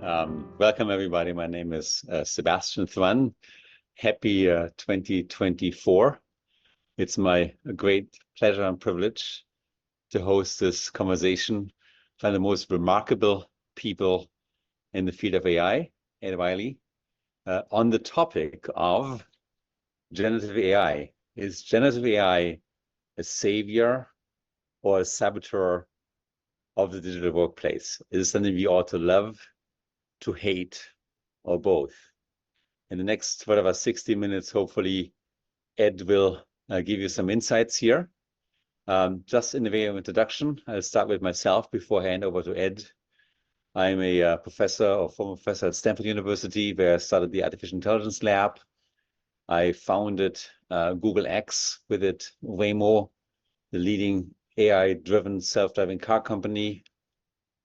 Welcome, everybody. My name is Sebastian Thrun. Happy 2024. It's my great pleasure and privilege to host this conversation by the most remarkable people in the field of AI at Wiley on the topic of generative AI. Is generative AI a savior or a saboteur of the digital workplace? Is it something we ought to love, to hate, or both? In the next, 60 minutes, hopefully, Ed will give you some insights here. Just in the way of introduction, I'll start with myself before I hand over to Ed. I'm a professor or former professor at Stanford University, where I started the Artificial Intelligence Lab. I founded Google X, with it Waymo, the leading AI-driven self-driving car company.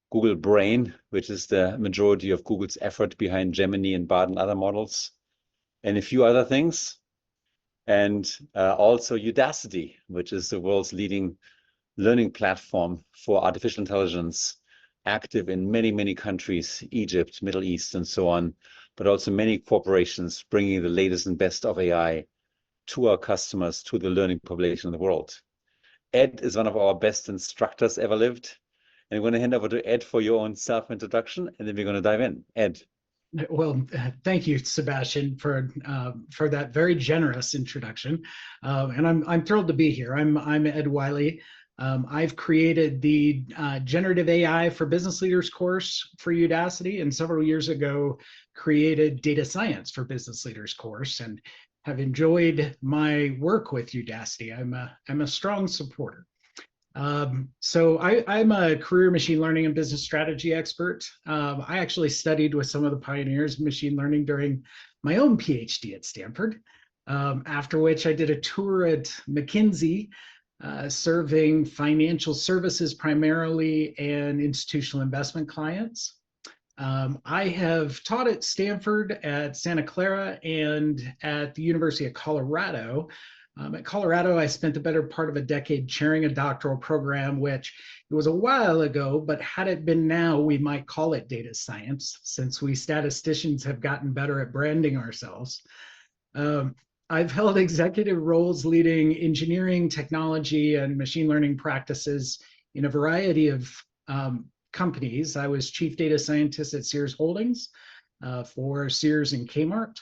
Google Brain, which is the majority of Google's effort behind Gemini and Bard and other models, and a few other things. And also Udacity, which is the world's leading learning platform for artificial intelligence, active in many, many countries, Egypt, Middle East, and so on, but also many corporations bringing the latest and best of AI to our customers, to the learning population in the world. Ed is one of our best instructors ever lived. And I'm going to hand over to Ed for your own self-introduction, and then we're going to dive in. Ed. Well, thank you, Sebastian, for that very generous introduction. And I'm thrilled to be here. I'm Ed Wiley. I've created the Generative AI for Business Leaders course for Udacity, and several years ago created Data Science for Business Leaders course, and have enjoyed my work with Udacity. I'm a strong supporter. So I'm a career machine learning and business strategy expert. I actually studied with some of the pioneers of machine learning during my own PhD at Stanford, after which I did a tour at McKinsey, serving financial services primarily and institutional investment clients. I have taught at Stanford, at Santa Clara, and at the University of Colorado. At Colorado, I spent the better part of a decade chairing a doctoral program, which it was a while ago, but had it been now, we might call it data science, since we statisticians have gotten better at branding ourselves. I've held executive roles leading engineering, technology, and machine learning practices in a variety of companies. I was chief data scientist at Sears Holdings for Sears and Kmart.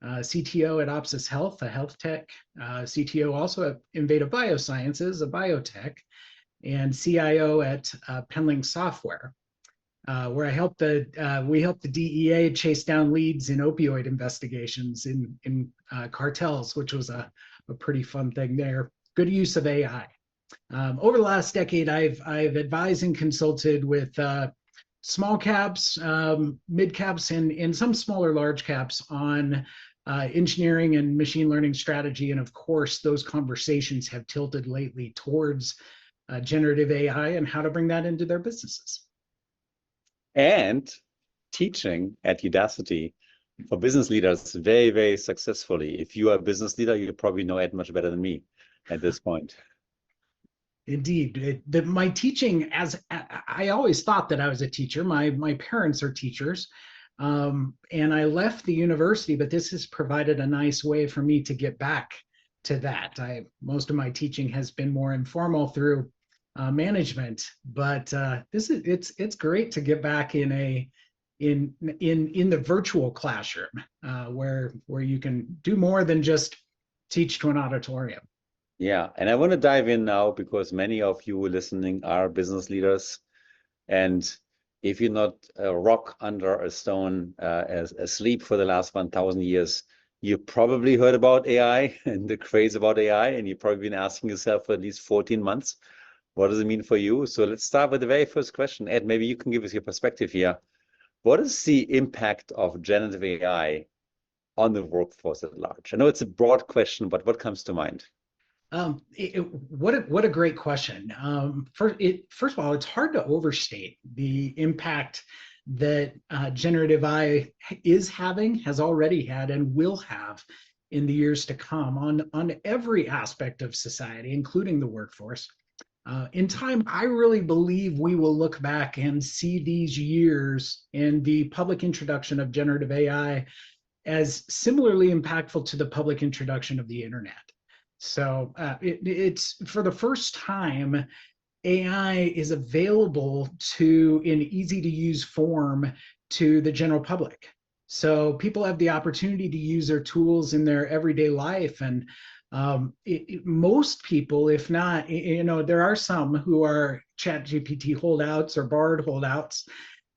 CTO at Opsis Health, a health tech, CTO also at Invada Biosciences, a biotech, and CIO at Penling Software, where we helped the DEA chase down leads in opioid investigations in cartels, which was a pretty fun thing there. Good use of AI. Over the last decade, I've advised and consulted with small caps, mid caps, and some smaller large caps on engineering and machine learning strategy. And of course, those conversations have tilted lately towards generative AI and how to bring that into their businesses. And teaching at Udacity for business leaders very, very successfully. If you are a business leader, you probably know Ed much better than me at this point. Indeed. My teaching, I always thought that I was a teacher. My parents are teachers. And I left the university, but this has provided a nice way for me to get back to that. Most of my teaching has been more informal through management, but it's great to get back in the virtual classroom, where you can do more than just teach to an auditorium. Yeah, and I want to dive in now because many of you listening are business leaders, and if you're not a rock under a stone, asleep for the last 1,000 years, you probably heard about AI and the craze about AI, and you've probably been asking yourself for at least 14 months, what does it mean for you? So let's start with the very first question. Ed, maybe you can give us your perspective here. What is the impact of generative AI on the workforce at large? I know it's a broad question, but what comes to mind? What a great question. First of all, it's hard to overstate the impact that generative AI has already had, and will have in the years to come on every aspect of society, including the workforce. In time, I really believe we will look back and see these years and the public introduction of generative AI as similarly impactful to the public introduction of the internet. So it's for the first time, AI is available in easy to use form to the general public. So people have the opportunity to use their tools in their everyday life. And most people, if not, there are some who are ChatGPT holdouts or Bard holdouts.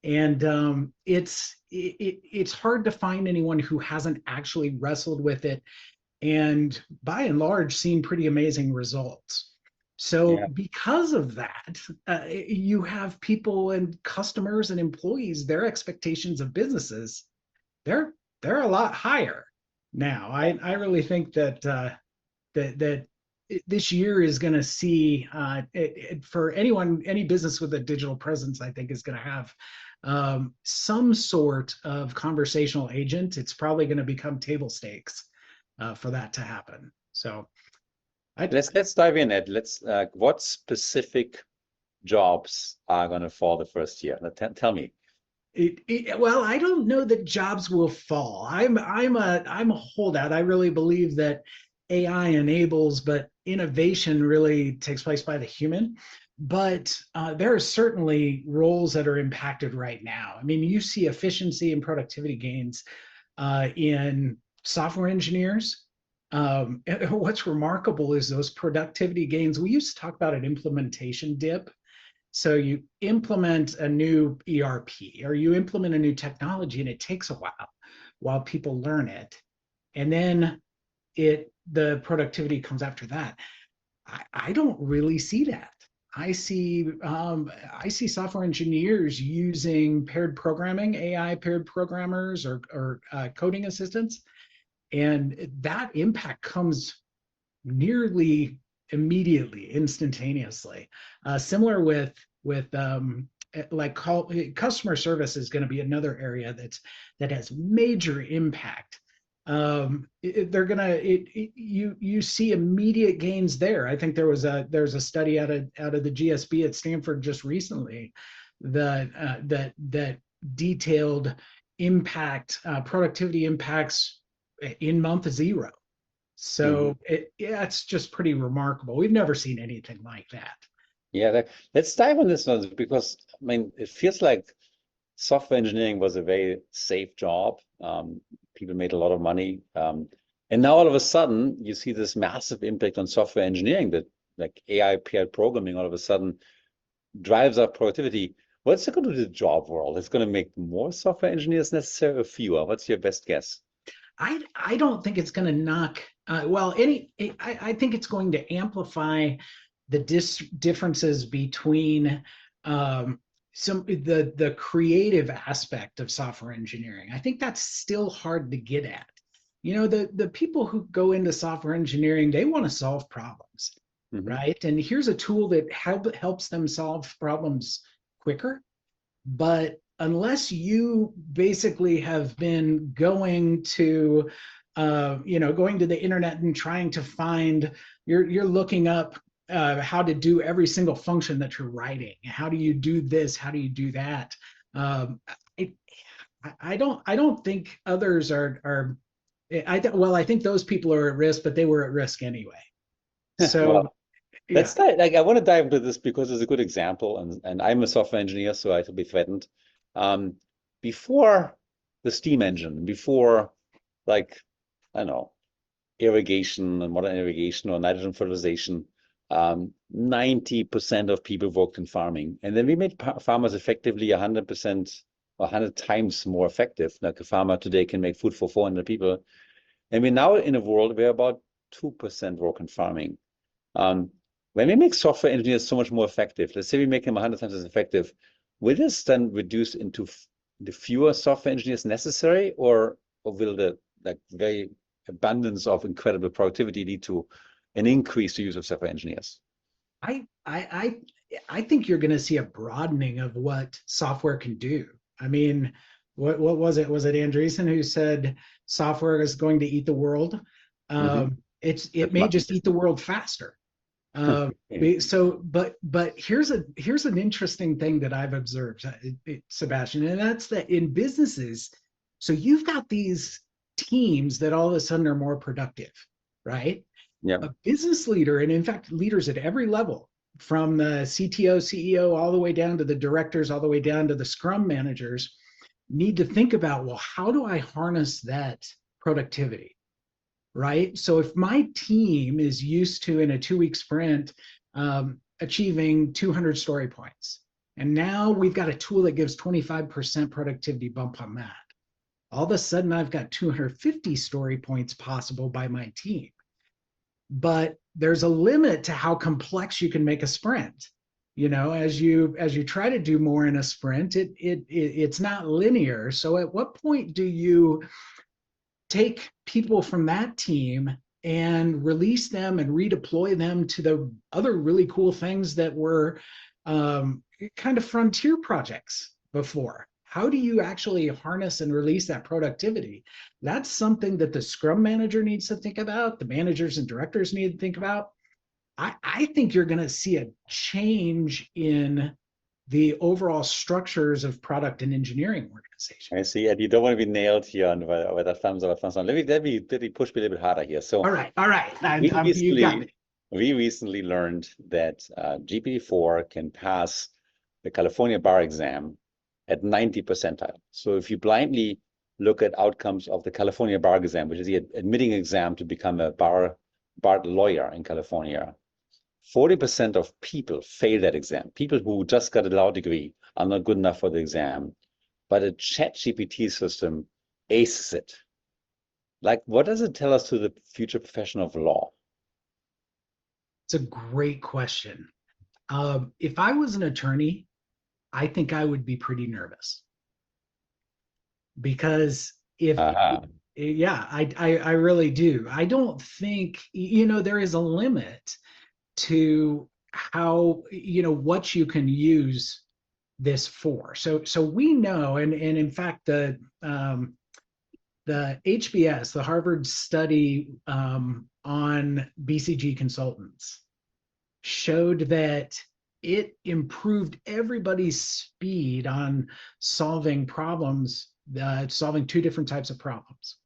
And it's hard to find anyone who hasn't actually wrestled with it and by and large seen pretty amazing results. So Yeah. because of that, you have people and customers and employees, their expectations of businesses, they're a lot higher now. I really think that this year is going to see for any business with a digital presence, I think is going to have some sort of conversational agent. It's probably going to become table stakes for that to happen. So Let's dive in, Ed. Let's what specific jobs are going to fall the first year? Tell me. Well, I don't know that jobs will fall. I'm a holdout. I really believe that AI enables, but innovation really takes place by the human. But there are certainly roles that are impacted right now. I mean, you see efficiency and productivity gains in software engineers. What's remarkable is those productivity gains. We used to talk about an implementation dip. So you implement a new ERP or you implement a new technology, and it takes a while people learn it, and then the productivity comes after that. I don't really see that. I see software engineers using paired programming, AI paired programmers or coding assistants, and that impact comes nearly immediately, instantaneously. Similar with customer service is going to be another area that has major impact. You see immediate gains there. I think there's a study out of the GSB at Stanford just recently that detailed productivity impacts in month zero. So it's just pretty remarkable. We've never seen anything like that. Yeah, let's dive on this one because I mean it feels like software engineering was a very safe job. People made a lot of money, and now all of a sudden you see this massive impact on software engineering that like AI paired programming all of a sudden drives up productivity. What's it going to do to the job world? It's going to make more software engineers necessary or fewer? What's your best guess? I don't think it's going to knock. I think it's going to amplify the differences between the creative aspect of software engineering. I think that's still hard to get at. The people who go into software engineering, they want to solve problems, right? And here's a tool that helps them solve problems quicker. But unless you basically have been going to the internet and trying to find, you're looking up how to do every single function that you're writing. How do you do this? How do you do that? I don't think others are. I think those people are at risk, but they were at risk anyway. So well, let's dive. I want to dive into this because it's a good example, and I'm a software engineer, so I have to be threatened. Before the steam engine, before I don't know, irrigation and modern irrigation or nitrogen fertilization, 90% of people worked in farming. And then we made farmers effectively 100% or 100 times more effective. Like a farmer today can make food for 400 people. And we're now in a world where about 2% work in farming. When we make software engineers so much more effective, let's say we make them 100 times as effective, will this then reduce into the fewer software engineers necessary, or will the very abundance of incredible productivity lead to an increased use of software engineers? I think you're going to see a broadening of what software can do. I mean, what was it? Was it Andreessen who said software is going to eat the world? It may just eat the world faster. But here's an interesting thing that I've observed, Sebastian, and that's that in businesses, so you've got these teams that all of a sudden are more productive, right? Yeah. A business leader, and in fact, leaders at every level, from the CTO, CEO, all the way down to the directors, all the way down to the scrum managers, need to think about, well, how do I harness that productivity? Right? So if my team is used to, in a 2-week sprint, achieving 200 story points, and now we've got a tool that gives 25% productivity bump on that, all of a sudden I've got 250 story points possible by my team. But there's a limit to how complex you can make a sprint. You know, as you try to do more in a sprint, it's not linear. So at what point do you take people from that team and release them and redeploy them to the other really cool things that were kind of frontier projects before? How do you actually harness and release that productivity? That's something that the scrum manager needs to think about, the managers and directors need to think about. I think you're going to see a change in the overall structures of product and engineering organizations. I see. And you don't want to be nailed here on whether thumbs up or thumbs down. Let me push me a little bit harder here. So all right. We recently learned that GPT-4 can pass the California bar exam at 90 percentile. So if you blindly look at outcomes of the California bar exam, which is the admitting exam to become a bar lawyer in California, 40% of people fail that exam. People who just got a law degree are not good enough for the exam, but a ChatGPT system aces it. Like, what does it tell us to the future profession of law? It's a great question. If I was an attorney, I think I would be pretty nervous, because I really do. I don't think, there is a limit to how, what you can use this for. So we know, and in fact, the HBS, the Harvard study on BCG consultants, showed that it improved everybody's speed on solving problems, solving 2 different types of problems.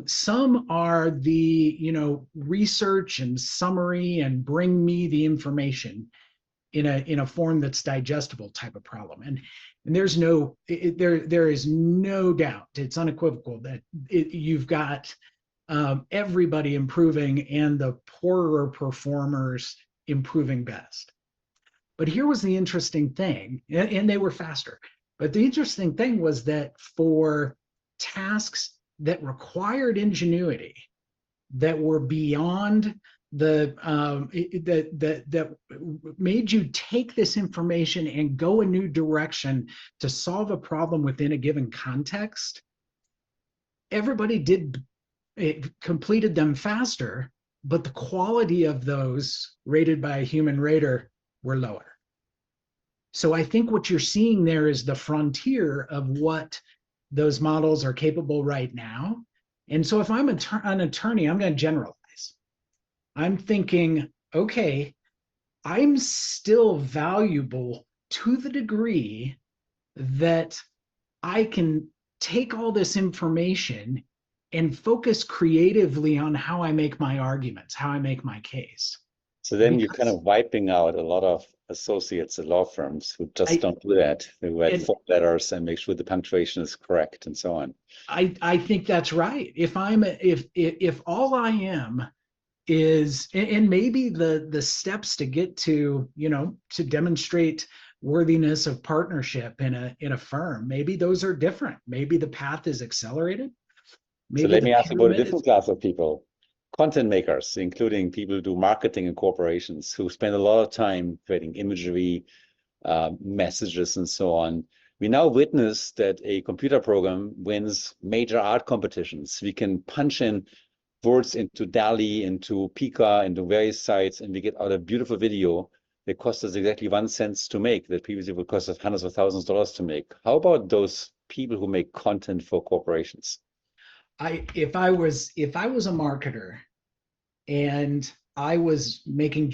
Some are the, research and summary and bring me the information in a form that's digestible type of problem. And there's there is no doubt, it's unequivocal that you've got everybody improving and the poorer performers improving best. But here was the interesting thing, and they were faster. But the interesting thing was that for tasks that required ingenuity, that were beyond that made you take this information and go a new direction to solve a problem within a given context, everybody completed them faster, but the quality of those rated by a human rater were lower. So I think what you're seeing there is the frontier of what those models are capable right now. And so if I'm an attorney, I'm going to generalize. I'm thinking, okay, I'm still valuable to the degree that I can take all this information and focus creatively on how I make my arguments, how I make my case. So then you're kind of wiping out a lot of associates at law firms who just don't do that. They write 4 letters and make sure the punctuation is correct and so on. I think that's right. If all I am is, and maybe the steps to get to, to demonstrate worthiness of partnership in a firm, maybe those are different. Maybe the path is accelerated. So let me ask you about a different class of people. Content makers, including people who do marketing in corporations, who spend a lot of time creating imagery, messages, and so on. We now witness that a computer program wins major art competitions. We can punch in words into DALL-E, into Pika, into various sites, and we get out a beautiful video that costs us exactly 1 cent to make, that previously would cost us hundreds of thousands of dollars to make. How about those people who make content for corporations? If I was a marketer and I was making,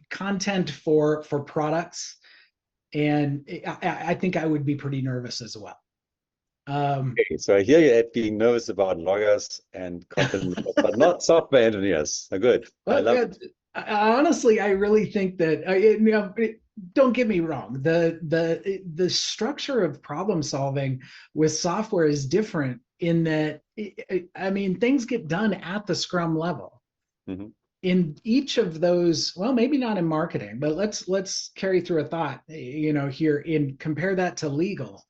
content for products, and I think I would be pretty nervous as well. Okay, so I hear you at being nervous about lawyers and content, but not software engineers. Good. I love it. Honestly, I really think that don't get me wrong. The structure of problem solving with software is different in that, I mean, things get done at the Scrum level. Mhm. In each of those, well, maybe not in marketing, but let's carry through a thought, here, in compare that to legal,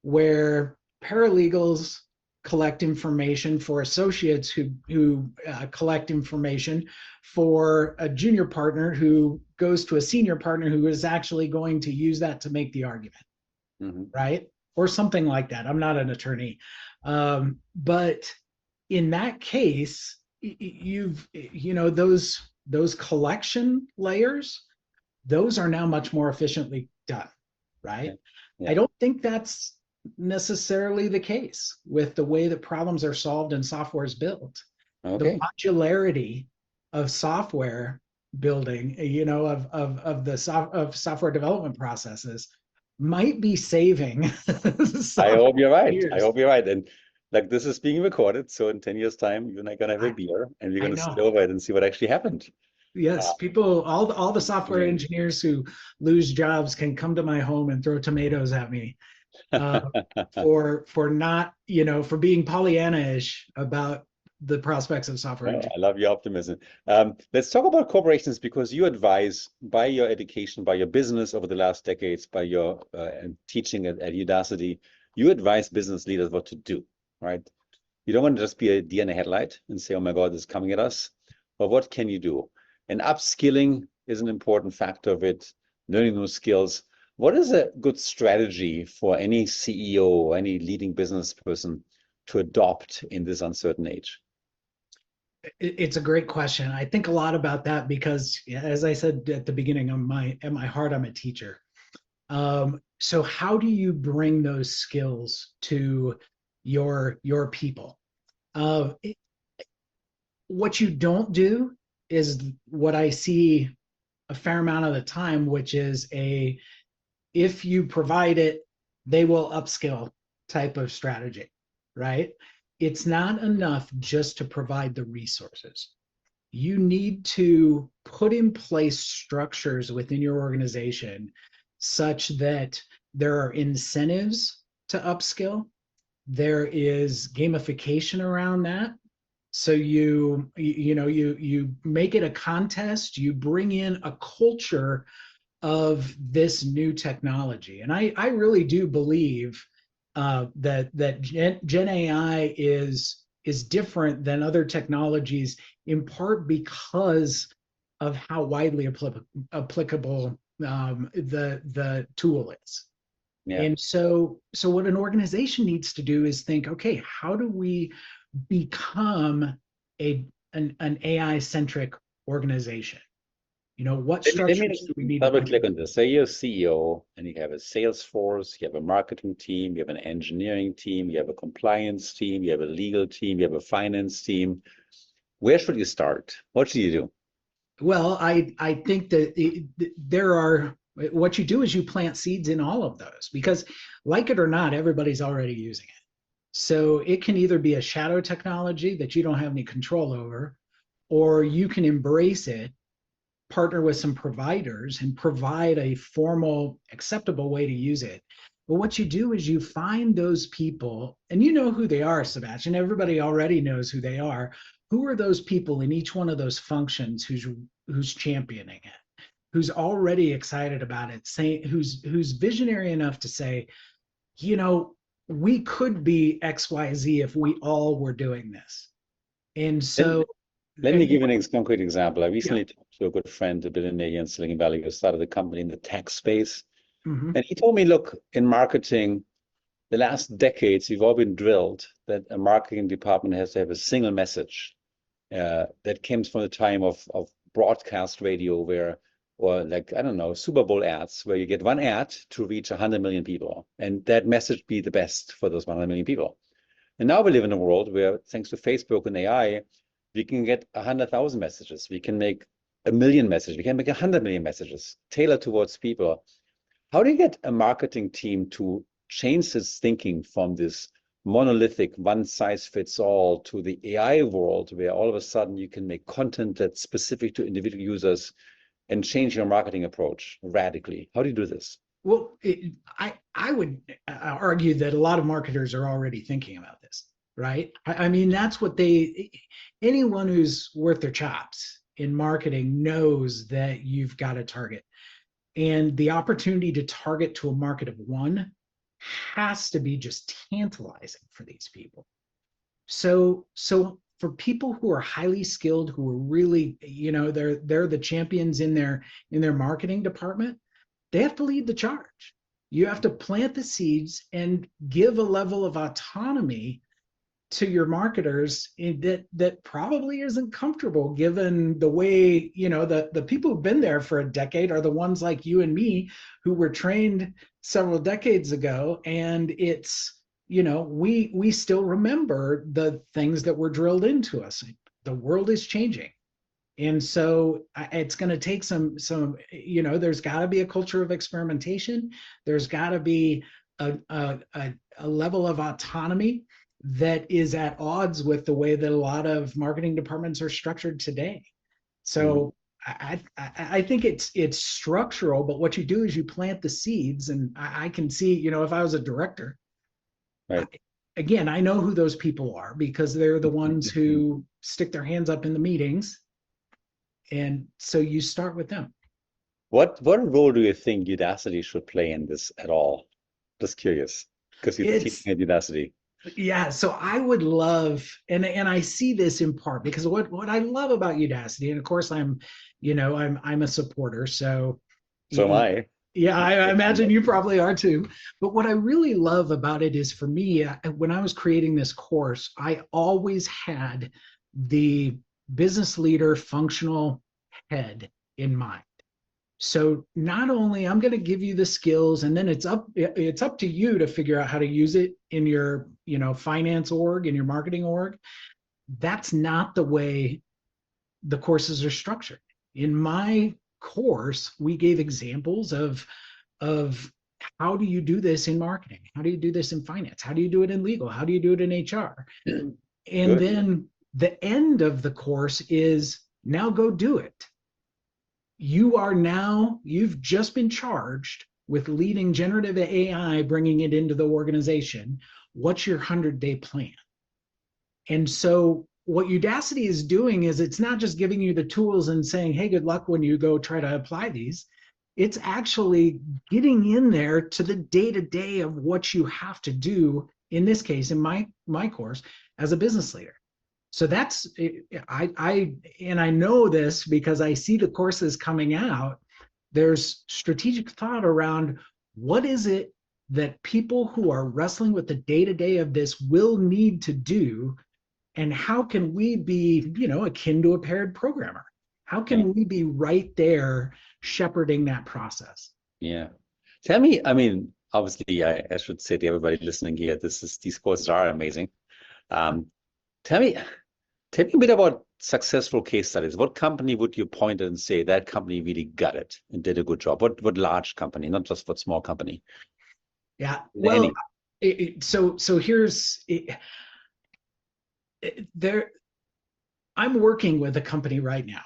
where paralegals collect information for associates who collect information for a junior partner who goes to a senior partner who is actually going to use that to make the argument, right? Or something like that. I'm not an attorney, but in that case, those collection layers, those are now much more efficiently done, right? Yeah. I don't think that's necessarily the case with the way that problems are solved and software is built. Okay. The modularity of software building, of software development processes might be saving. I hope you're right. Years. I hope you're right. And like this is being recorded, so in 10 years' time, you and I are gonna have a beer and we're gonna sit over it and see what actually happened. Yes, people, all the software engineers who lose jobs can come to my home and throw tomatoes at me for not, for being Pollyanna-ish about the prospects of software engineering. I love your optimism. Let's talk about corporations, because you advise, by your education, by your business over the last decades, by your teaching at Udacity, you advise business leaders what to do, right? You don't want to just be a deer in a headlight and say, oh my God, this is coming at us. But what can you do? And upskilling is an important factor of it, learning those skills. What is a good strategy for any CEO or any leading business person to adopt in this uncertain age? It's a great question. I think a lot about that because, as I said at the beginning, at my heart, I'm a teacher. So how do you bring those skills to your people? What you don't do is what I see a fair amount of the time, which is if you provide it, they will upskill type of strategy, right? It's not enough just to provide the resources. You need to put in place structures within your organization such that there are incentives to upskill. There is gamification around that. So you make it a contest, you bring in a culture of this new technology. And I really do believe that Gen AI is different than other technologies, in part because of how widely applicable the tool is. Yeah. And so what an organization needs to do is think, okay, how do we become an AI-centric organization? What structures do we need to click on this? Say you're a CEO and you have a sales force, you have a marketing team, you have an engineering team, you have a compliance team, you have a legal team, you have a finance team. Where should you start? What should you do? Well, I think that what you do is you plant seeds in all of those, because like it or not, everybody's already using it. So it can either be a shadow technology that you don't have any control over, or you can embrace it, partner with some providers and provide a formal, acceptable way to use it. But what you do is you find those people, and you know who they are, Sebastian. Everybody already knows who they are. Who are those people in each one of those functions who's championing it, who's already excited about it, who's visionary enough to say, we could be XYZ if we all were doing this. And so let me give you an concrete example. I recently talked to a good friend, a billionaire here in Silicon Valley, who started a company in the tech space. Mm-hmm. And he told me, look, in marketing, the last decades, we've all been drilled that a marketing department has to have a single message that comes from the time of broadcast radio, or like, I don't know, Super Bowl ads, where you get one ad to reach 100 million people, and that message be the best for those 100 million people. And now we live in a world where, thanks to Facebook and AI, We can get 100,000 messages. We can make 1 million messages. We can make 100 million messages tailored towards people. How do you get a marketing team to change its thinking from this monolithic one size fits all to the AI world, where all of a sudden you can make content that's specific to individual users and change your marketing approach radically? How do you do this? Well, I would argue that a lot of marketers are already thinking about this, right? I mean, that's what anyone who's worth their chops in marketing knows that you've got to target. And the opportunity to target to a market of one has to be just tantalizing for these people. So for people who are highly skilled, who are really, they're the champions in their marketing department, they have to lead the charge. You have to plant the seeds and give a level of autonomy to your marketers that probably isn't comfortable, given the way, the people who've been there for a decade are the ones like you and me who were trained several decades ago. And it's, we still remember the things that were drilled into us. The world is changing. And so it's going to take some, there's got to be a culture of experimentation. There's got to be a level of autonomy that is at odds with the way that a lot of marketing departments are structured today. So I think it's structural, but what you do is you plant the seeds. And I can see, if I was a director, right. Again, I know who those people are because they're the ones who stick their hands up in the meetings. And so you start with them. What role do you think Udacity should play in this at all? Just curious, because you're teaching at Udacity. Yeah, so I would love, and I see this in part because what I love about Udacity, and of course I'm a supporter, so am I. Yeah, I imagine you probably are too. But what I really love about it is, for me, when I was creating this course, I always had the business leader functional head in mind. So not only I'm going to give you the skills, and then it's up to you to figure out how to use it in your finance org, in your marketing org. That's not the way the courses are structured. In my course, we gave examples of how do you do this in marketing? How do you do this in finance? How do you do it in legal? How do you do it in HR? And then the end of the course is, now go do it. You've just been charged with leading generative AI, bringing it into the organization. What's your 100-day plan? And so what Udacity is doing is, it's not just giving you the tools and saying, hey, good luck when you go try to apply these. It's actually getting in there to the day-to-day of what you have to do, in this case, in my course, as a business leader. So that's, I know this because I see the courses coming out. There's strategic thought around what is it that people who are wrestling with the day-to-day of this will need to do, and how can we be, akin to a paired programmer? How can we be right there shepherding that process? Yeah. Tell me, I mean, obviously, I should say to everybody listening here, these courses are amazing. Tell me a bit about successful case studies. What company would you point at and say that company really got it and did a good job? What large company, not just what small company? Yeah, well, so here's there. I'm working with a company right now,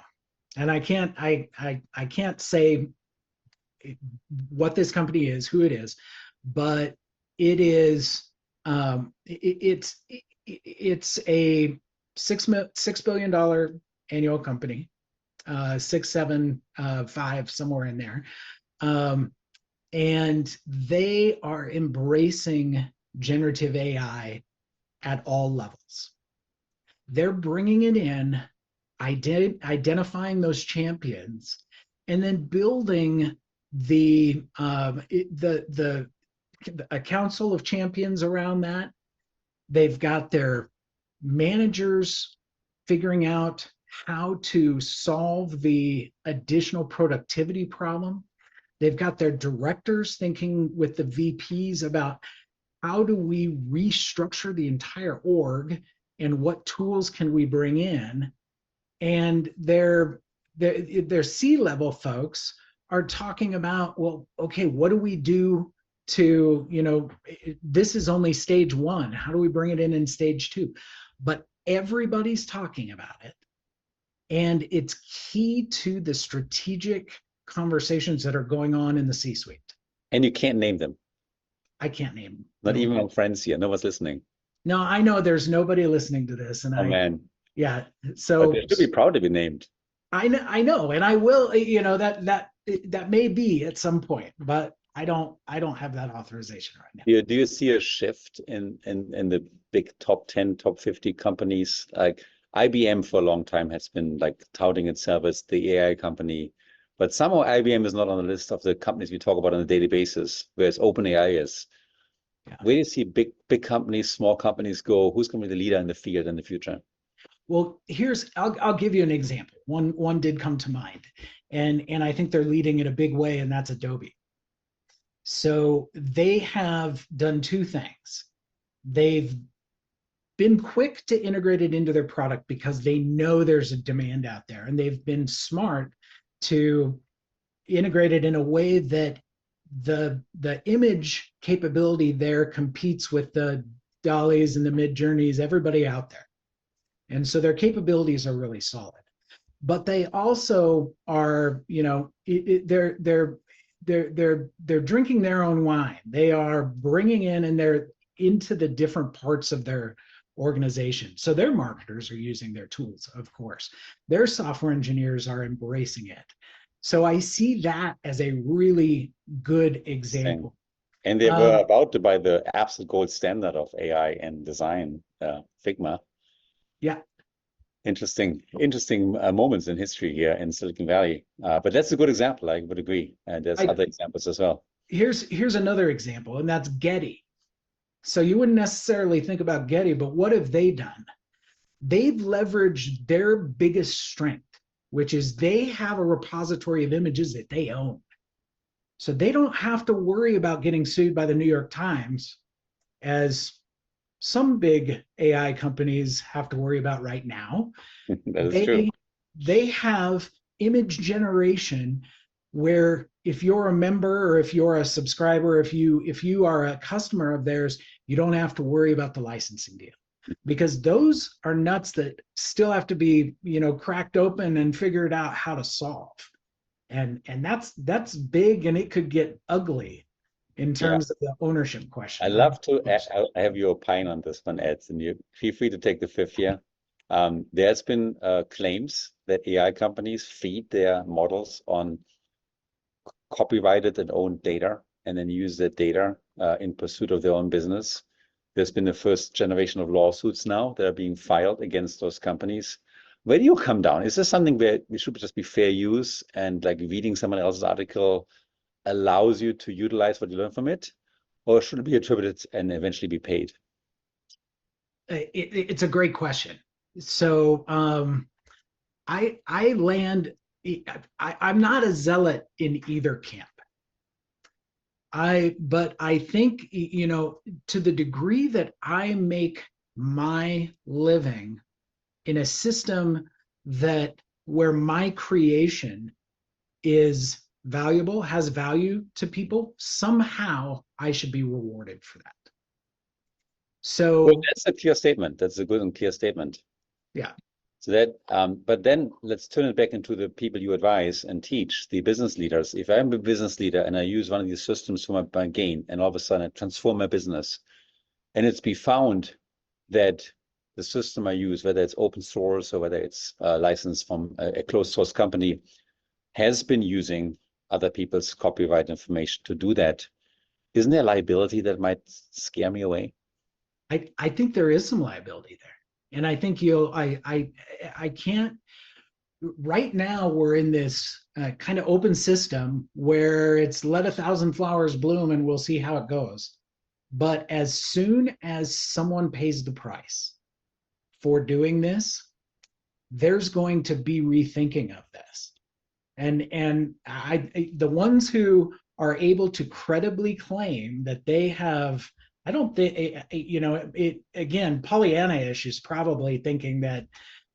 and I can't say what this company is, who it is, but it is it's a $6 billion annual company, 6, 7, 5, somewhere in there. And they are embracing generative AI at all levels. They're bringing it in, identifying those champions, and then building a council of champions around that. They've got their managers figuring out how to solve the additional productivity problem. They've got their directors thinking with the VPs about how do we restructure the entire org and what tools can we bring in. And their C-level folks are talking about, well, okay, what do we do to, this is only stage one. How do we bring it in stage two? But everybody's talking about it. And it's key to the strategic conversations that are going on in the C-suite. And you can't name them. I can't name them. Not even my friends here. No one's listening. No, I know there's nobody listening to this. And man. Yeah. So but they should be proud to be named. I know, and I will, that may be at some point, but I don't have that authorization right now. Do you see a shift in the big top 10, top 50 companies? Like IBM for a long time has been like touting itself as the AI company, but somehow IBM is not on the list of the companies we talk about on a daily basis, whereas OpenAI is. Yeah. Where do you see big companies, small companies go? Who's going to be the leader in the field in the future? Well, I'll give you an example. One did come to mind, and I think they're leading in a big way, and that's Adobe. So they have done two things. They've been quick to integrate it into their product because they know there's a demand out there, and they've been smart to integrate it in a way that the image capability there competes with the Dallys and the Midjourneys, everybody out there. And so their capabilities are really solid. But they also are, they're drinking their own wine. They are bringing in, and they're into the different parts of their organization. So their marketers are using their tools, of course. Their software engineers are embracing it. So I see that as a really good example. And they were about to buy the absolute gold standard of AI and design, Figma. Yeah. Interesting moments in history here in Silicon Valley. But that's a good example, I would agree. And there's other examples as well. Here's another example, and that's Getty. So you wouldn't necessarily think about Getty, but what have they done? They've leveraged their biggest strength, which is they have a repository of images that they own. So they don't have to worry about getting sued by the New York Times, as some big AI companies have to worry about right now. That is true. They have image generation where if you're a member or if you're a subscriber, if you are a customer of theirs, you don't have to worry about the licensing deal, because those are nuts that still have to be, cracked open and figured out how to solve. And that's big, and it could get ugly in terms of the ownership question. I love to have your opine on this one, Ed, and you feel free to take the fifth here. There's been claims that AI companies feed their models on copyrighted and owned data, and then use that data in pursuit of their own business. There's been the first generation of lawsuits now that are being filed against those companies. Where do you come down? Is this something where we should just be fair use, and like reading someone else's article allows you to utilize what you learn from it, or should it be attributed and eventually be paid? It's a great question. So I'm not a zealot in either camp. But I think, to the degree that I make my living in a system where my creation is valuable, has value to people, somehow I should be rewarded for that. So that's a clear statement. That's a good and clear statement. Yeah. So that, but then let's turn it back into the people you advise and teach, the business leaders. If I'm a business leader and I use one of these systems for my gain, and all of a sudden I transform my business, and it's be found that the system I use, whether it's open source or whether it's licensed from a closed source company, has been using other people's copyright information to do that, isn't there liability that might scare me away? I think there is some liability there. And I think I can't, right now we're in this kind of open system where it's let 1,000 flowers bloom and we'll see how it goes. But as soon as someone pays the price for doing this, there's going to be rethinking of this. And the ones who are able to credibly claim that they have I don't think, it again, Pollyanna-ish is probably thinking that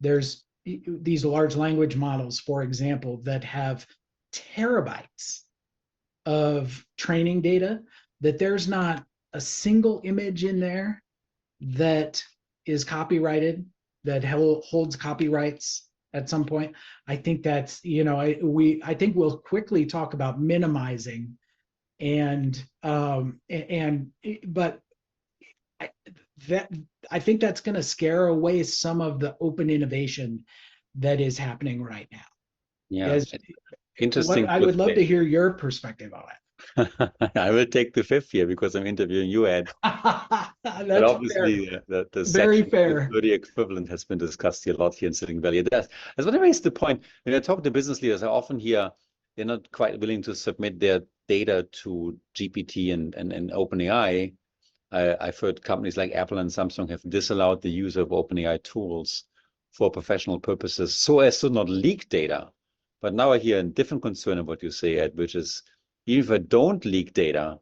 there's these large language models, for example, that have terabytes of training data, that there's not a single image in there that is copyrighted, that holds copyrights at some point. I think that's, I think we'll quickly talk about minimizing but I, that I think that's going to scare away some of the open innovation that is happening right now. Yeah, As interesting. I would love to hear your perspective on it. I will take the fifth here because I'm interviewing you, Ed. But That's obviously, fair. the Very Section fair. 230 equivalent has been discussed here a lot here in Silicon Valley. I just want to raise the point, when I talk to business leaders, I often hear they're not quite willing to submit their data to GPT and OpenAI. I've heard companies like Apple and Samsung have disallowed the use of OpenAI tools for professional purposes so as to not leak data. But now I hear a different concern of what you say, Ed, which is even if I don't leak data,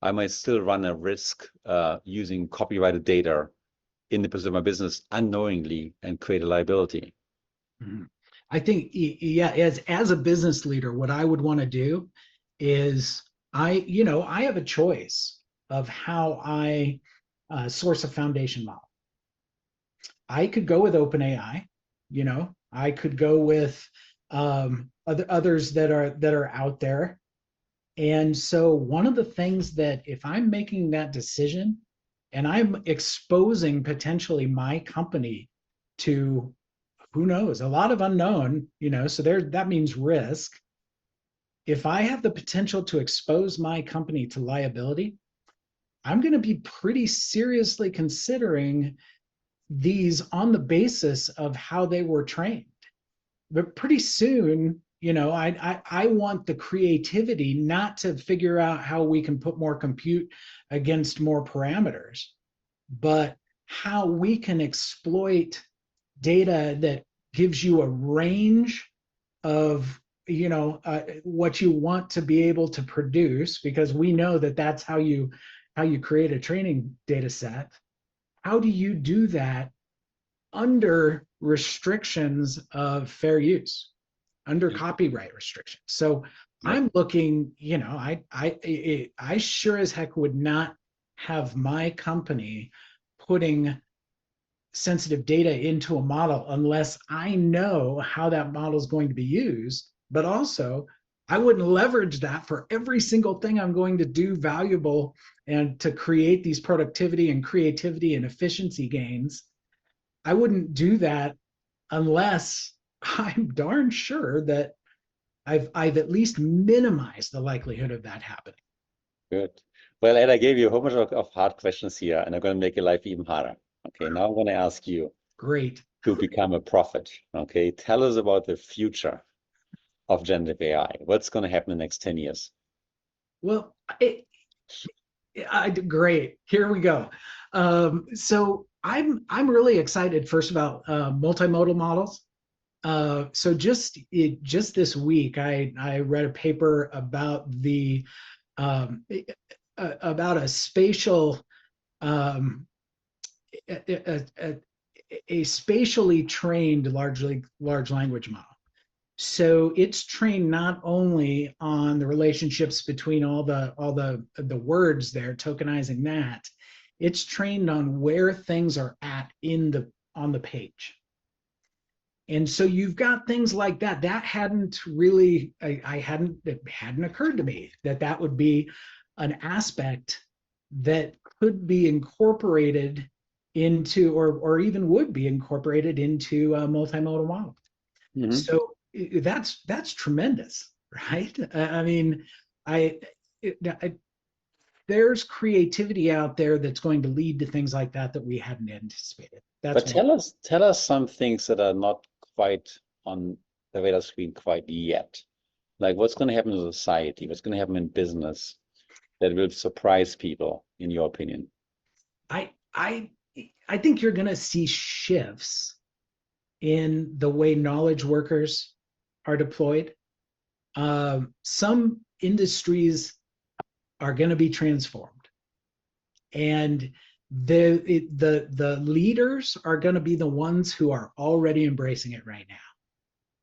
I might still run a risk using copyrighted data in the pursuit of my business unknowingly and create a liability. Mhm. I think, yeah, as a business leader, what I would want to do is I have a choice of how I source a foundation model. I could go with OpenAI, I could go with others that are out there. And so one of the things that if I'm making that decision and I'm exposing potentially my company to, who knows, a lot of unknown, so that means risk. If I have the potential to expose my company to liability, I'm going to be pretty seriously considering these on the basis of how they were trained. But pretty soon, I want the creativity not to figure out how we can put more compute against more parameters, but how we can exploit data that gives you a range of what you want to be able to produce, because we know that that's how you create a training data set. How do you do that under restrictions of fair use, under copyright restrictions? So I'm looking, I sure as heck would not have my company putting sensitive data into a model unless I know how that model is going to be used. But also, I wouldn't leverage that for every single thing I'm going to do valuable and to create these productivity and creativity and efficiency gains. I wouldn't do that unless I'm darn sure that I've at least minimized the likelihood of that happening. Good. Well, Ed, I gave you a whole bunch of hard questions here, and I'm going to make your life even harder. Okay, now I'm going to ask you Great. to become a prophet. Okay, tell us about the future of generative AI. What's going to happen in the next 10 years? Well, great. Here we go. So I'm really excited first about multimodal models. So just this week, I read a paper about about a spatial a spatially trained large language model. So it's trained not only on the relationships between all the words there, tokenizing that, it's trained on where things are at on the page. And so you've got things like that. That hadn't really, it hadn't occurred to me that would be an aspect that could be incorporated into, or even would be incorporated into a multimodal model. Mm-hmm. So that's tremendous, right? I mean, there's creativity out there that's going to lead to things like that we hadn't anticipated. But tell us some things that are not quite on the radar screen quite yet. Like what's going to happen in society? What's going to happen in business that will surprise people, in your opinion? I think you're going to see shifts in the way knowledge workers are deployed. Some industries are going to be transformed. And the leaders are going to be the ones who are already embracing it right now,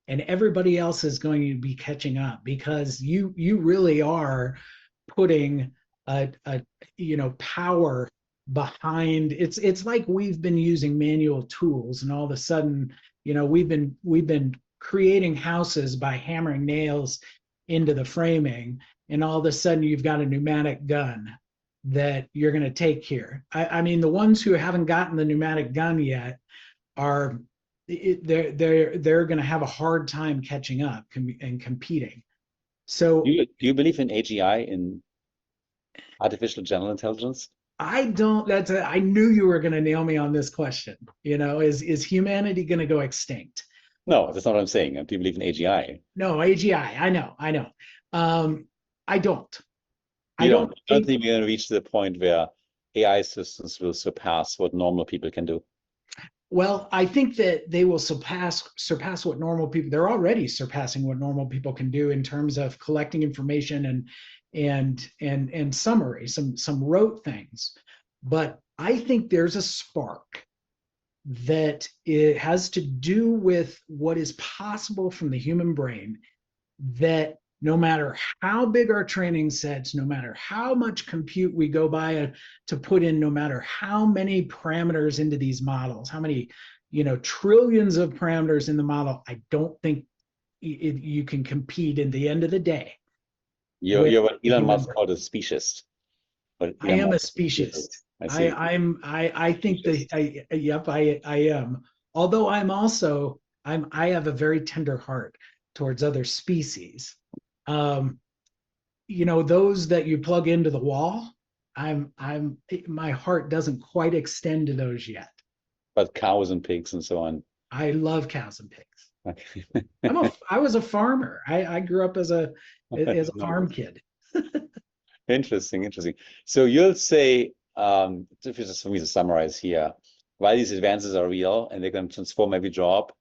and everybody else is going to be catching up, because you really are putting a power behind. It's like we've been using manual tools, and all of a sudden, we've been creating houses by hammering nails into the framing, and all of a sudden you've got a pneumatic gun that you're going to take here. I mean, the ones who haven't gotten the pneumatic gun yet are they're going to have a hard time catching up and competing. So Do you believe in AGI, in artificial general intelligence? I don't. I knew you were going to nail me on this question. Is humanity going to go extinct? No, that's not what I'm saying. Do you believe in AGI? No, AGI. I know. I don't. You don't think we're going to reach the point where AI systems will surpass what normal people can do? Well, I think that they will surpass what normal people. They're already surpassing what normal people can do in terms of collecting information and summary, some rote things. But I think there's a spark that it has to do with what is possible from the human brain, that no matter how big our training sets, no matter how much compute we go by to put in, no matter how many parameters into these models, how many trillions of parameters in the model, I don't think you can compete in the end of the day. You're what Elon Musk called a speciesist. I am a speciesist. I think that yep, I am. Although I have a very tender heart towards other species. Those that you plug into the wall, my heart doesn't quite extend to those yet. But cows and pigs and so on. I love cows and pigs. I was a farmer. I grew up as a farm kid. Interesting. So you'll say, just for me to summarize here, while these advances are real and they're going to transform every job,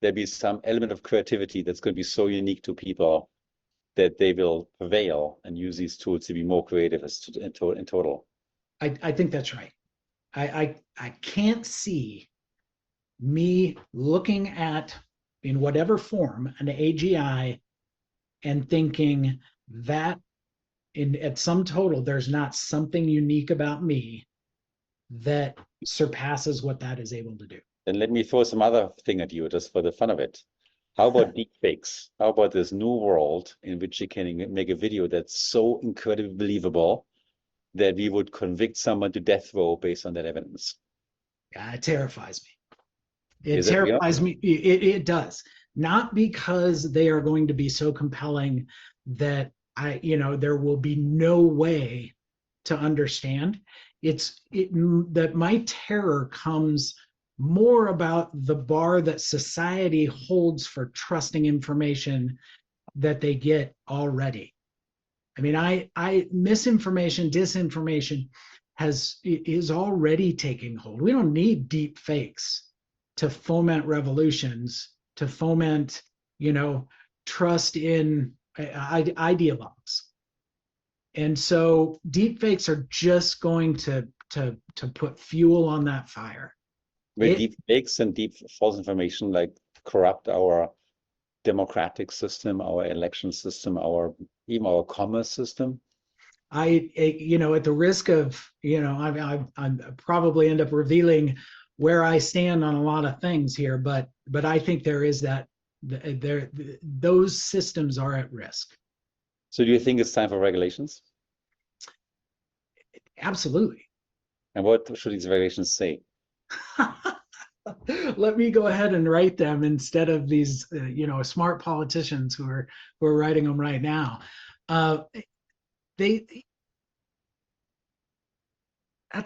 there'll be some element of creativity that's going to be so unique to people that they will prevail and use these tools to be more creative in total. I think that's right. I can't see me looking at, in whatever form, an AGI and thinking that at some total, there's not something unique about me that surpasses what that is able to do. Then let me throw some other thing at you just for the fun of it. How about deep fakes? How about this new world in which you can make a video that's so incredibly believable that we would convict someone to death row based on that evidence? Yeah, it terrifies me. It terrifies me. It does. Not because they are going to be so compelling that there will be no way to understand. That my terror comes more about the bar that society holds for trusting information that they get already. I mean, misinformation, disinformation is already taking hold. We don't need deep fakes to foment revolutions, to foment, trust in ideologues. And so deep fakes are just going to put fuel on that fire. Will deep fakes and deep false information like corrupt our democratic system, our election system, even our commerce system? At the risk of, I'm probably end up revealing where I stand on a lot of things here, but I think there is that those systems are at risk. So do you think it's time for regulations? Absolutely. And what should these regulations say? Let me go ahead and write them instead of these, smart politicians who are writing them right now. That's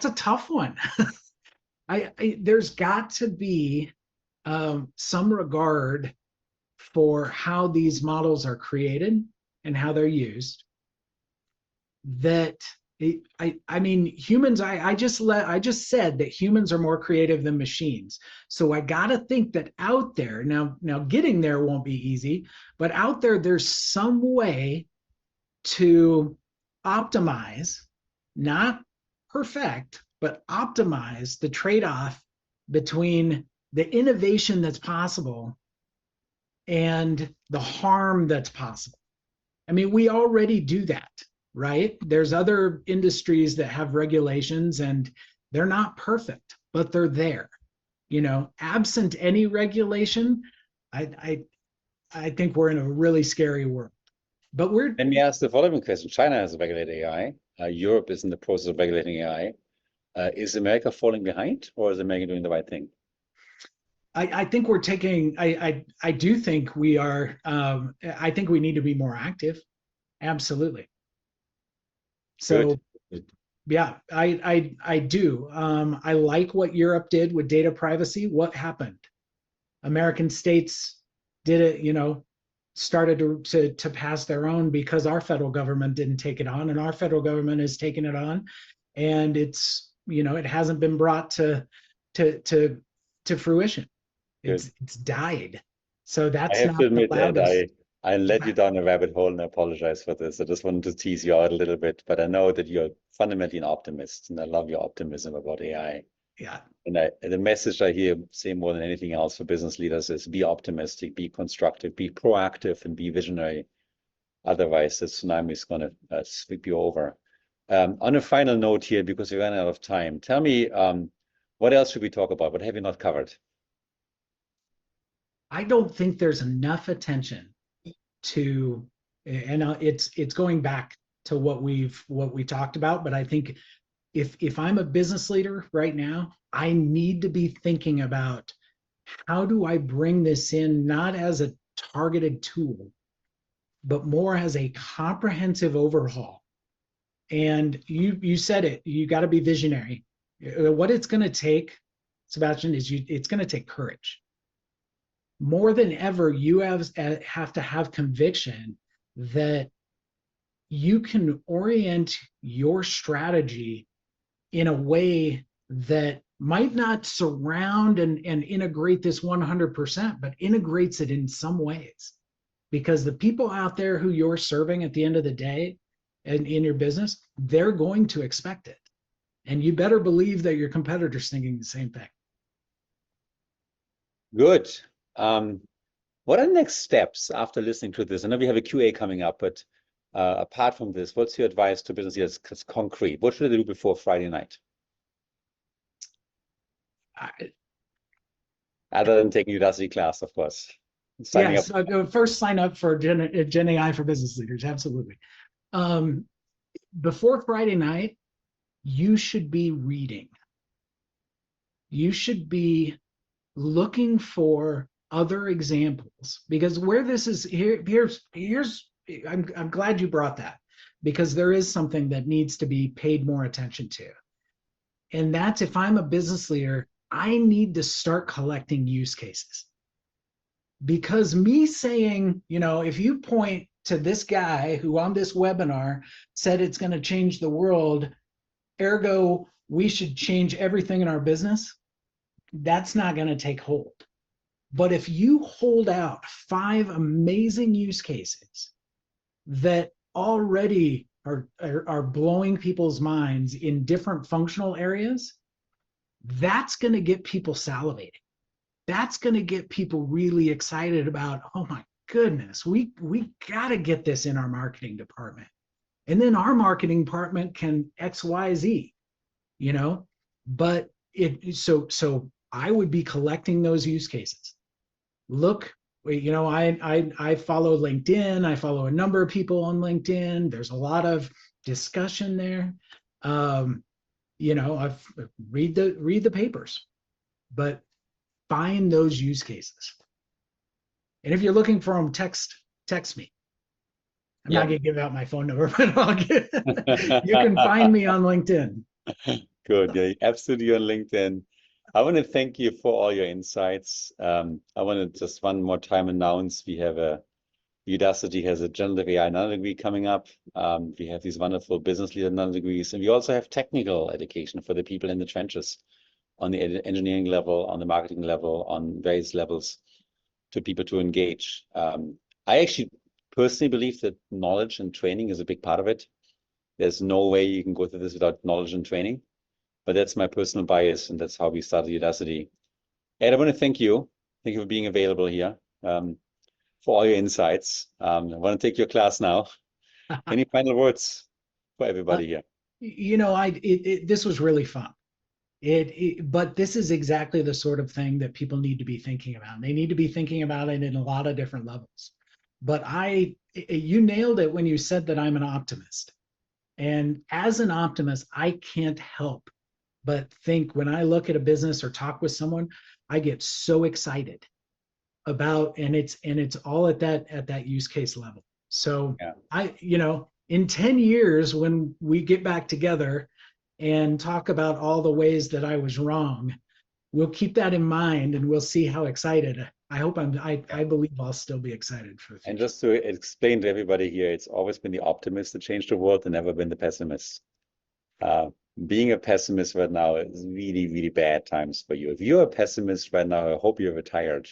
a tough one. There's got to be some regard for how these models are created and how they're used. I mean, humans, I just said that humans are more creative than machines. So I got to think that out there, now getting there won't be easy, but out there's some way to optimize, not perfect, but optimize the trade-off between the innovation that's possible and the harm that's possible. I mean, we already do that, right? There's other industries that have regulations and they're not perfect, but they're there. You know, absent any regulation, I think we're in a really scary world. But we're Let me ask the following question. China has regulated AI. Europe is in the process of regulating AI. Is America falling behind, or is America doing the right thing? I think we're taking, I do think we are, I think we need to be more active. Absolutely. So Good. yeah, I do. I like what Europe did with data privacy. What happened? American states did it, you know, started to pass their own because our federal government didn't take it on, and our federal government has taken it on, and it's, you know, it hasn't been brought to fruition. Good. It's died. So I that's have not to admit allowed that us. I led you down a rabbit hole, and I apologize for this. I just wanted to tease you out a little bit, but I know that you're fundamentally an optimist, and I love your optimism about AI. Yeah. And the message I hear say more than anything else for business leaders is be optimistic, be constructive, be proactive, and be visionary. Otherwise, the tsunami is going to sweep you over. On a final note here, because we ran out of time, tell me, what else should we talk about? What have you not covered? I don't think there's enough attention to, and it's going back to what we talked about, but I think if I'm a business leader right now, I need to be thinking about how do I bring this in, not as a targeted tool, but more as a comprehensive overhaul. And you said it, you got to be visionary. What it's going to take, Sebastian, is it's going to take courage. More than ever, you have to have conviction that you can orient your strategy in a way that might not surround and integrate this 100%, but integrates it in some ways. Because the people out there who you're serving at the end of the day and in your business, they're going to expect it. And you better believe that your competitor's thinking the same thing. Good. What are the next steps after listening to this? I know we have a QA coming up, but apart from this, what's your advice to business leaders? It's concrete. What should they do before Friday night? Other than taking Udacity class, of course. Yes, first sign up for Gen AI for business leaders. Absolutely. Before Friday night, you should be reading. You should be looking for other examples, because where this is here's I'm glad you brought that, because there is something that needs to be paid more attention to. And that's, if I'm a business leader, I need to start collecting use cases. Because me saying, you know, if you point to this guy who on this webinar said it's going to change the world, ergo we should change everything in our business, that's not going to take hold. But if you hold out 5 amazing use cases that already are blowing people's minds in different functional areas, that's going to get people salivating. That's going to get people really excited about, oh my goodness, we got to get this in our marketing department. And then our marketing department can X, Y, Z, you know, but so I would be collecting those use cases. Look, you know, I follow LinkedIn. I follow a number of people on LinkedIn. There's a lot of discussion there. You know, I've read the papers, but find those use cases. And if you're looking for them, text me. I'm not going to give out my phone number, but you can find me on LinkedIn. Good. Yeah, absolutely on LinkedIn. I want to thank you for all your insights. I want to just one more time announce we have Udacity has a Generative AI nano-degree coming up. We have these wonderful business leader nano-degrees, and we also have technical education for the people in the trenches on the engineering level, on the marketing level, on various levels to people to engage. I actually personally believe that knowledge and training is a big part of it. There's no way you can go through this without knowledge and training. But that's my personal bias, and that's how we started Udacity. Ed, I want to thank you. Thank you for being available here, for all your insights. I want to take your class now. Any final words for everybody here? This was really fun. But this is exactly the sort of thing that people need to be thinking about. They need to be thinking about it in a lot of different levels. But you nailed it when you said that I'm an optimist. And as an optimist, I can't help but think when I look at a business or talk with someone, I get so excited about, and it's all at that use case level. So yeah. In 10 years, when we get back together and talk about all the ways that I was wrong, we'll keep that in mind and we'll see how excited. I believe I'll still be excited for the future. And just to explain to everybody here, it's always been the optimist that changed the world and never been the pessimist. Being a pessimist right now is really, really bad times for you. If you're a pessimist right now, I hope you're retired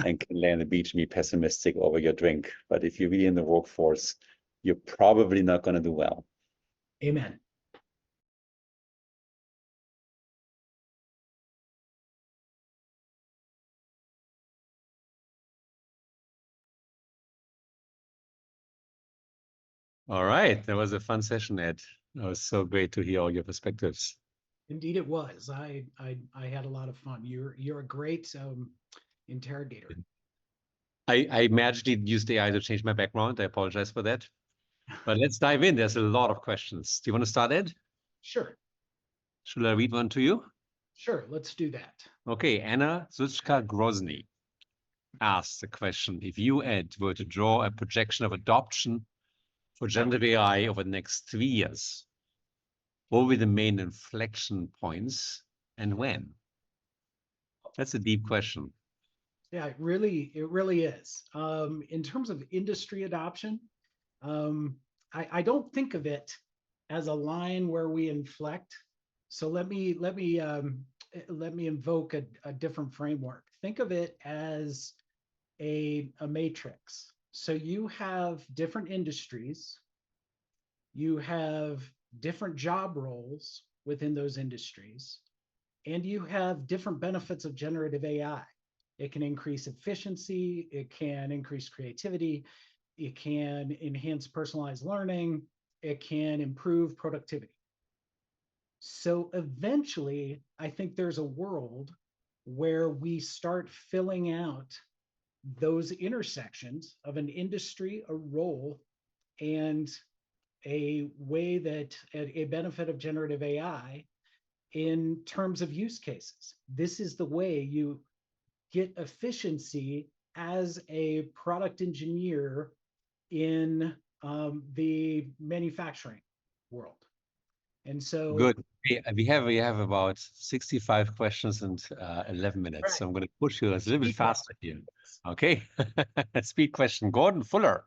and can lay on the beach and be pessimistic over your drink. But if you're really in the workforce, you're probably not going to do well. Amen. All right. That was a fun session, Ed. It was so great to hear all your perspectives. Indeed it was. I had a lot of fun. You're a great interrogator. I magically used AI to change my background. I apologize for that. But let's dive in. There's a lot of questions. Do you want to start, Ed? Sure. Should I read one to you? Sure, let's do that. Okay, Anna Zuchka-Grozny asks the question, if you, Ed, were to draw a projection of adoption for generative AI over the next 3 years, what will be the main inflection points and when? That's a deep question. Yeah, it really is. In terms of industry adoption, I don't think of it as a line where we inflect. So let me invoke a different framework. Think of it as a matrix. So you have different industries, you have different job roles within those industries, and you have different benefits of generative AI. It can increase efficiency, it can increase creativity, it can enhance personalized learning, it can improve productivity. So eventually, I think there's a world where we start filling out those intersections of an industry, a role, and a way that a benefit of generative AI in terms of use cases. This is the way you get efficiency as a product engineer in the manufacturing world. And so good. We have about 65 questions and 11 minutes. Right. So I'm going to push you a little bit faster here. Okay. Speed question. Gordon Fuller.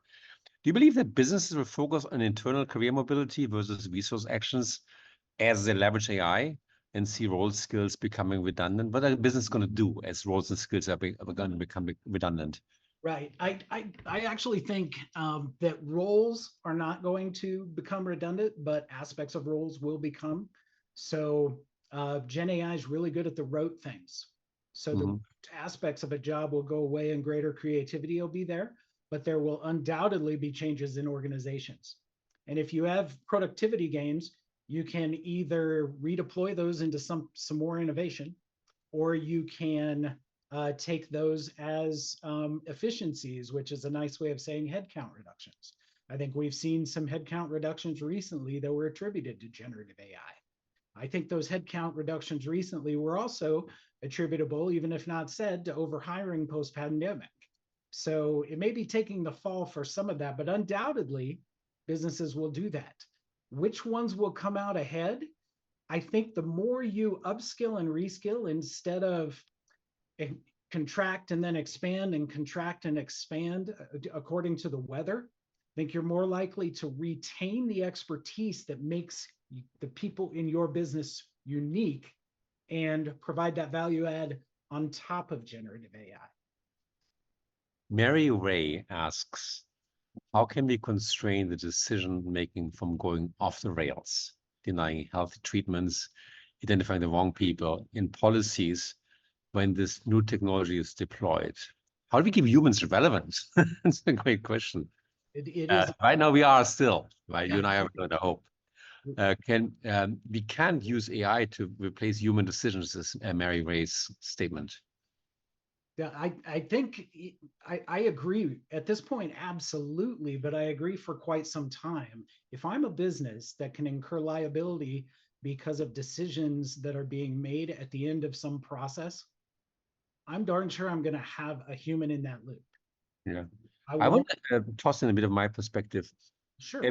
Do you believe that businesses will focus on internal career mobility versus resource actions as they leverage AI and see role skills becoming redundant? What are businesses going to do as roles and skills are going to become redundant? Right. I actually think that roles are not going to become redundant, but aspects of roles will become. So Gen AI is really good at the rote things. So the aspects of a job will go away and greater creativity will be there, but there will undoubtedly be changes in organizations. And if you have productivity gains, you can either redeploy those into some more innovation, or you can take those as efficiencies, which is a nice way of saying headcount reductions. I think we've seen some headcount reductions recently that were attributed to generative AI. I think those headcount reductions recently were also attributable, even if not said, to overhiring post-pandemic. So it may be taking the fall for some of that, but undoubtedly businesses will do that. Which ones will come out ahead? I think the more you upskill and reskill instead of contract and then expand and contract and expand according to the weather, I think you're more likely to retain the expertise that makes the people in your business unique and provide that value add on top of generative AI. Mary Ray asks, how can we constrain the decision making from going off the rails, denying healthy treatments, identifying the wrong people in policies when this new technology is deployed? How do we keep humans relevant? That's a great question. It is. Right now we are still, right? Yeah. You and I are going to hope. We can't use AI to replace human decisions, as Mary Ray's statement. Yeah, I think I agree at this point, absolutely, but I agree for quite some time. If I'm a business that can incur liability because of decisions that are being made at the end of some process, I'm darn sure I'm going to have a human in that loop. Yeah. I I want won't. to toss in a bit of my perspective. Sure.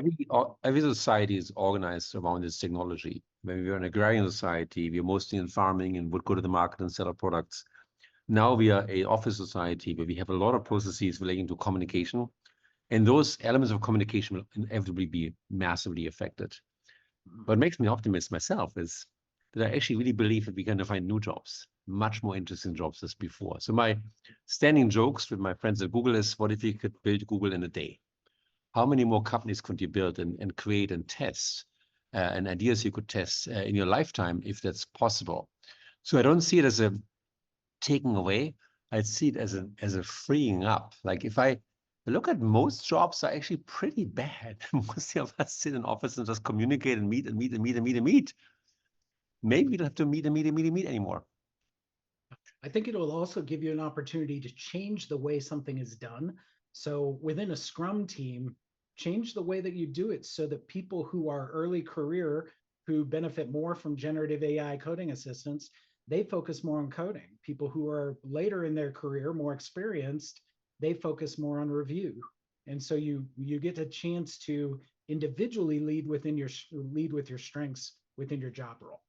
Every society is organized around this technology. When we were an agrarian society, we are mostly in farming and would go to the market and sell our products. Now we are a office society where we have a lot of processes relating to communication, and those elements of communication will inevitably be massively affected. What makes me optimist myself is that I actually really believe that we're going to find new jobs, much more interesting jobs as before. So my standing jokes with my friends at Google is, what if you could build Google in a day? How many more companies could you build and create and test and ideas you could test in your lifetime if that's possible? So I don't see it as a taking away. I see it as a freeing up. Like if I look at most jobs are actually pretty bad. Most of us sit in office and just communicate and meet and meet and meet and meet and meet. Maybe we don't have to meet and meet and meet and meet anymore. I think it will also give you an opportunity to change the way something is done. So within a Scrum team, change the way that you do it so that people who are early career, who benefit more from generative AI coding assistance, they focus more on coding. People who are later in their career, more experienced, they focus more on review. And so you get a chance to individually lead with your strengths within your job role.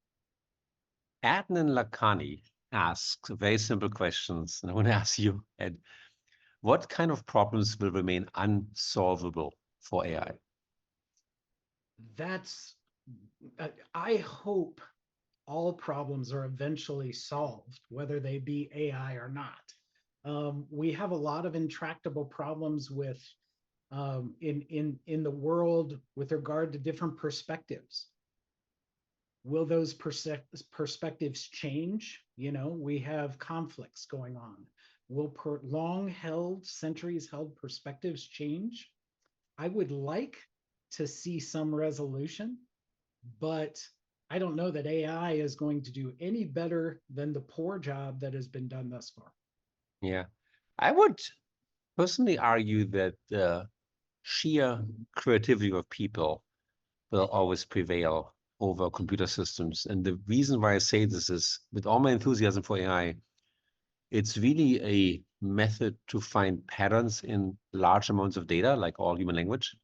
Adnan Lakhani asks very simple questions, and I want to ask you, Ed, what kind of problems will remain unsolvable for AI? I hope all problems are eventually solved, whether they be AI or not. We have a lot of intractable problems with in the world with regard to different perspectives. Will those perspectives change? We have conflicts going on. Will long-held, centuries-held perspectives change? I would like to see some resolution, but I don't know that AI is going to do any better than the poor job that has been done thus far. Yeah, I would personally argue that the sheer creativity of people will always prevail over computer systems. And the reason why I say this is, with all my enthusiasm for AI, it's really a method to find patterns in large amounts of data, like all human language.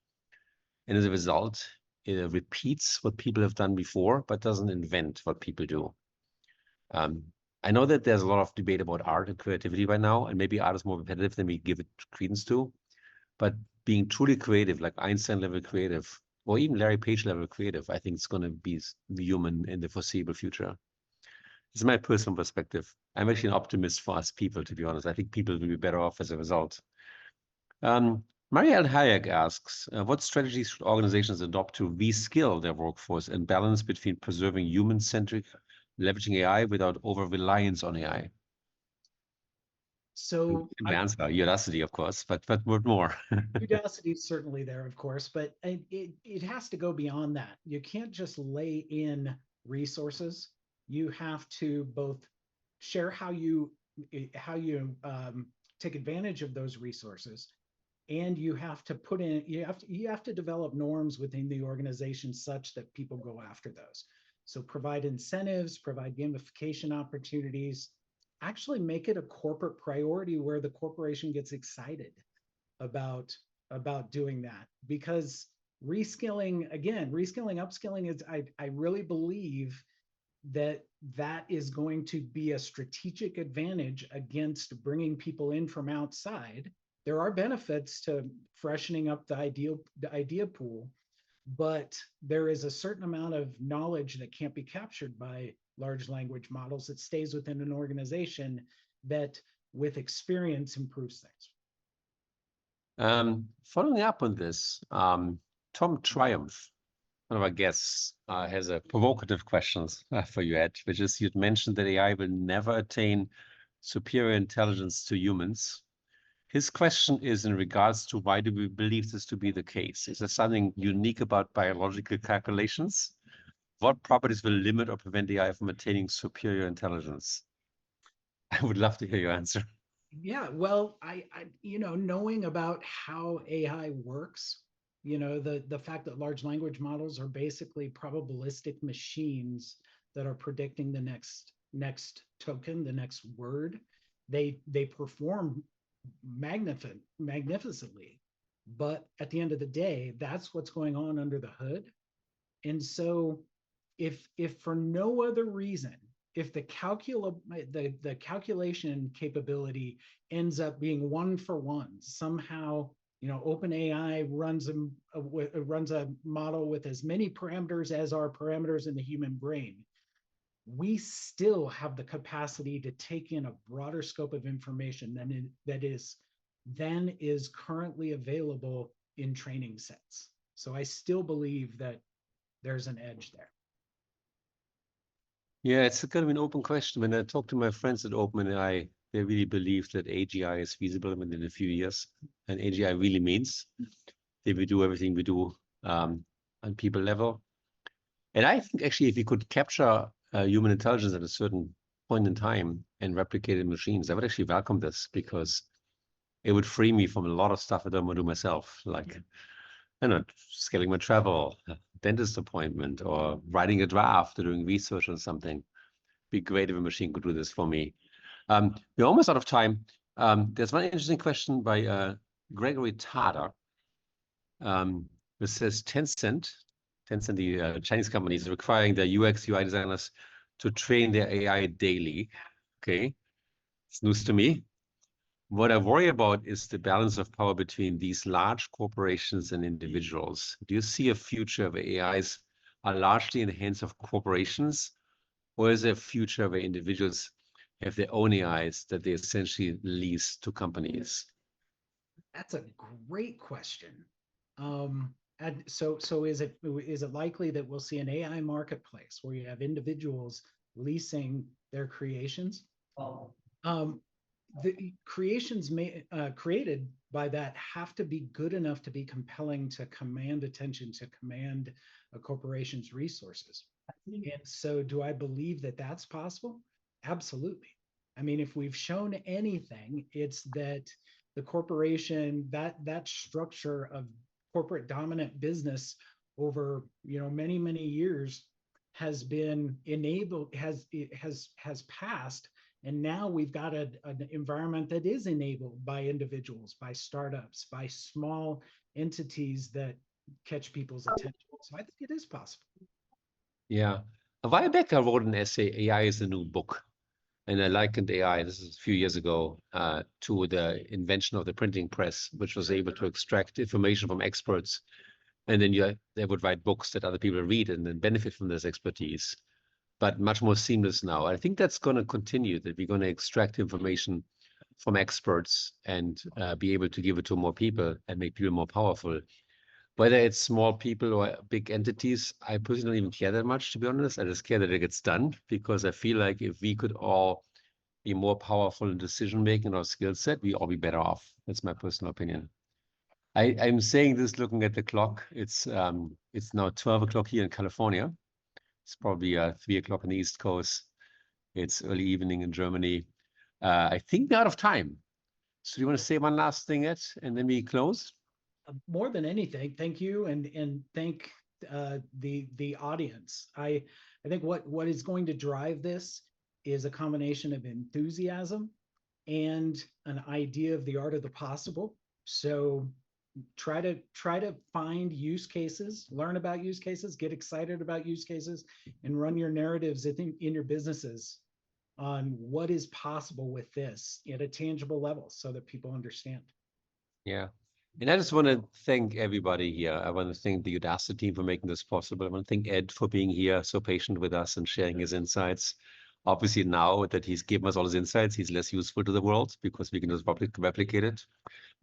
And as a result, it repeats what people have done before, but doesn't invent what people do. I know that there's a lot of debate about art and creativity right now, and maybe art is more repetitive than we give it credence to. But being truly creative, like Einstein level creative, or even Larry Page level creative, I think it's going to be human in the foreseeable future. It's my personal perspective. I'm actually an optimist for us people, to be honest. I think people will be better off as a result. Marielle Hayek asks, what strategies should organizations adopt to reskill their workforce and balance between preserving human-centric leveraging AI without over-reliance on AI? So answer, Udacity, of course, but what more? Udacity is certainly there, of course, but it has to go beyond that. You can't just lay in resources. You have to both share how you take advantage of those resources, and you have to put in you have to develop norms within the organization such that people go after those. So provide incentives, provide gamification opportunities, actually make it a corporate priority where the corporation gets excited about doing that, because reskilling, upskilling is, I really believe that is going to be a strategic advantage against bringing people in from outside. There are benefits to freshening up the idea pool, but there is a certain amount of knowledge that can't be captured by large language models. It stays within an organization that, with experience, improves things. Following up on this, Tom Triumph, one of our guests, has a provocative questions for you, Ed, which is you'd mentioned that AI will never attain superior intelligence to humans. His question is in regards to why do we believe this to be the case? Is there something unique about biological calculations? What properties will limit or prevent AI from attaining superior intelligence? I would love to hear your answer. Yeah, well, knowing about how AI works, the fact that large language models are basically probabilistic machines that are predicting the next token, the next word, they perform magnificently. But at the end of the day, that's what's going on under the hood. And so if for no other reason, if the calculation capability ends up being one for one, somehow, OpenAI runs a model with as many parameters as are parameters in the human brain, we still have the capacity to take in a broader scope of information than is currently available in training sets. So I still believe that there's an edge there. Yeah, it's kind of an open question. When I talk to my friends at OpenAI, they really believe that AGI is feasible within a few years. And AGI really means that we do everything we do on people level. And I think actually if we could capture human intelligence at a certain point in time and replicate it in machines, I would actually welcome this because it would free me from a lot of stuff I don't want to do myself, like I don't know, scaling my travel, dentist appointment, or writing a draft or doing research on something. Be great if a machine could do this for me. We're almost out of time. There's one interesting question by Gregory Tada, which says Tencent, the Chinese company, is requiring their UX UI designers to train their AI daily. Okay, it's news to me. What I worry about is the balance of power between these large corporations and individuals. Do you see a future where AIs are largely in the hands of corporations, or is there a future where individuals have their own AIs that they essentially lease to companies? That's a great question. And so is it likely that we'll see an AI marketplace where you have individuals leasing their creations? The creations created by that have to be good enough to be compelling to command attention, to command a corporation's resources. And so do I believe that that's possible? Absolutely. I mean, if we've shown anything, it's that the corporation, that structure of corporate dominant business over many years has been enabled, has passed. And now we've got an environment that is enabled by individuals, by startups, by small entities that catch people's attention. So I think it is possible. Yeah. A while back, I wrote an essay, AI is the New Book. And I likened AI, this is a few years ago, to the invention of the printing press, which was able to extract information from experts. And then they would write books that other people read and then benefit from this expertise. But much more seamless now. I think that's going to continue, that we're going to extract information from experts and be able to give it to more people and make people more powerful. Whether it's small people or big entities, I personally don't even care that much, to be honest. I just care that it gets done, because I feel like if we could all be more powerful in decision-making and our skill set, we all be better off. That's my personal opinion. I'm saying this looking at the clock. It's now 12 o'clock here in California. It's probably 3 o'clock on the East Coast. It's early evening in Germany. I think we're out of time. So do you want to say one last thing, Ed, and then we close? More than anything, thank you, and thank the audience. I think what is going to drive this is a combination of enthusiasm and an idea of the art of the possible. So try to find use cases, learn about use cases, get excited about use cases, and run your narratives in your businesses on what is possible with this at a tangible level so that people understand. Yeah. And I just want to thank everybody here. I want to thank the Udacity team for making this possible. I want to thank Ed for being here, so patient with us and sharing his insights. Obviously, now that he's given us all his insights, he's less useful to the world because we can just replicate it.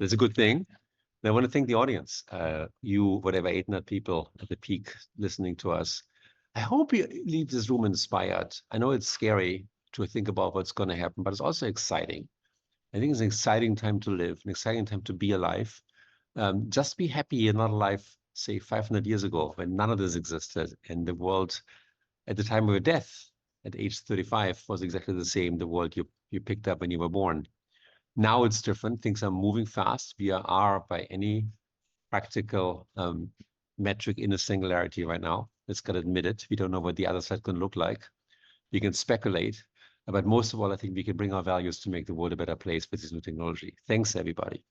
That's a good thing. And I want to thank the audience, you, whatever, 800 people at the peak listening to us. I hope you leave this room inspired. I know it's scary to think about what's going to happen, but it's also exciting. I think it's an exciting time to live, an exciting time to be alive. Just be happy you're not alive, say, 500 years ago, when none of this existed, and the world at the time of your death, at age 35, was exactly the same, the world you picked up when you were born. Now it's different. Things are moving fast. We are, by any practical metric, in a singularity right now. Let's get admitted. We don't know what the other side can look like. We can speculate. But most of all, I think we can bring our values to make the world a better place with this new technology. Thanks, everybody.